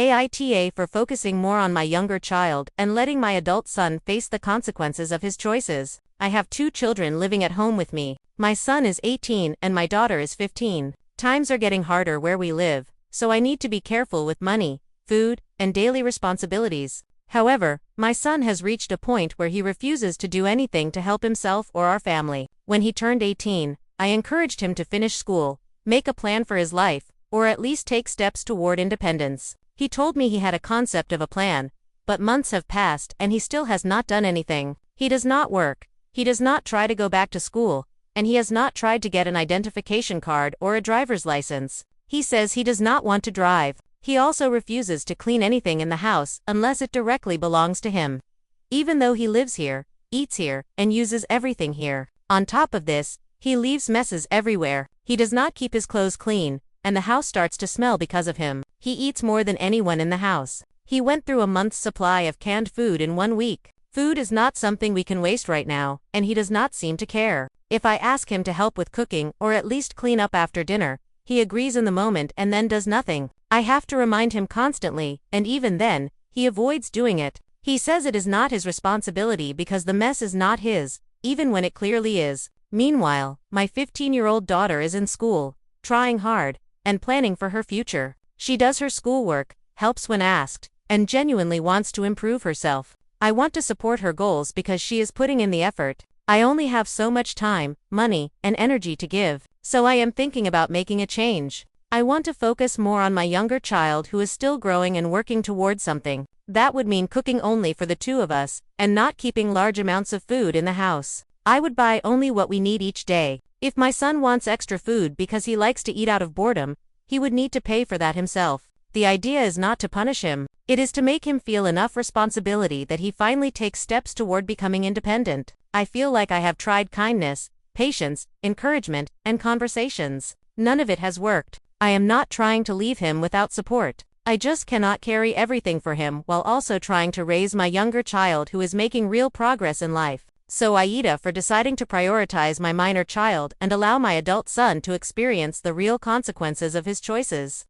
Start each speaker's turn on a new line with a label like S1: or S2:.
S1: AITA for focusing more on my younger child and letting my adult son face the consequences of his choices. I have 2 children living at home with me. My son is 18 and my daughter is 15. Times are getting harder where we live, so I need to be careful with money, food, and daily responsibilities. However, my son has reached a point where he refuses to do anything to help himself or our family. When he turned 18, I encouraged him to finish school, make a plan for his life, or at least take steps toward independence. He told me he had a concept of a plan, but months have passed and he still has not done anything. He does not work, he does not try to go back to school, and he has not tried to get an identification card or a driver's license. He says he does not want to drive. He also refuses to clean anything in the house unless it directly belongs to him. Even though he lives here, eats here, and uses everything here. On top of this, he leaves messes everywhere. He does not keep his clothes clean, and the house starts to smell because of him. He eats more than anyone in the house. He went through a month's supply of canned food in 1 week. Food is not something we can waste right now, and he does not seem to care. If I ask him to help with cooking or at least clean up after dinner, he agrees in the moment and then does nothing. I have to remind him constantly, and even then, he avoids doing it. He says it is not his responsibility because the mess is not his, even when it clearly is. Meanwhile, my 15-year-old daughter is in school, trying hard, and planning for her future. She does her schoolwork, helps when asked, and genuinely wants to improve herself. I want to support her goals because she is putting in the effort. I only have so much time, money, and energy to give, so I am thinking about making a change. I want to focus more on my younger child who is still growing and working towards something. That would mean cooking only for the 2 of us, and not keeping large amounts of food in the house. I would buy only what we need each day. If my son wants extra food because he likes to eat out of boredom, he would need to pay for that himself. The idea is not to punish him. It is to make him feel enough responsibility that he finally takes steps toward becoming independent. I feel like I have tried kindness, patience, encouragement, and conversations. None of it has worked. I am not trying to leave him without support. I just cannot carry everything for him while also trying to raise my younger child who is making real progress in life. So AITA for deciding to prioritize my minor child and allow my adult son to experience the real consequences of his choices.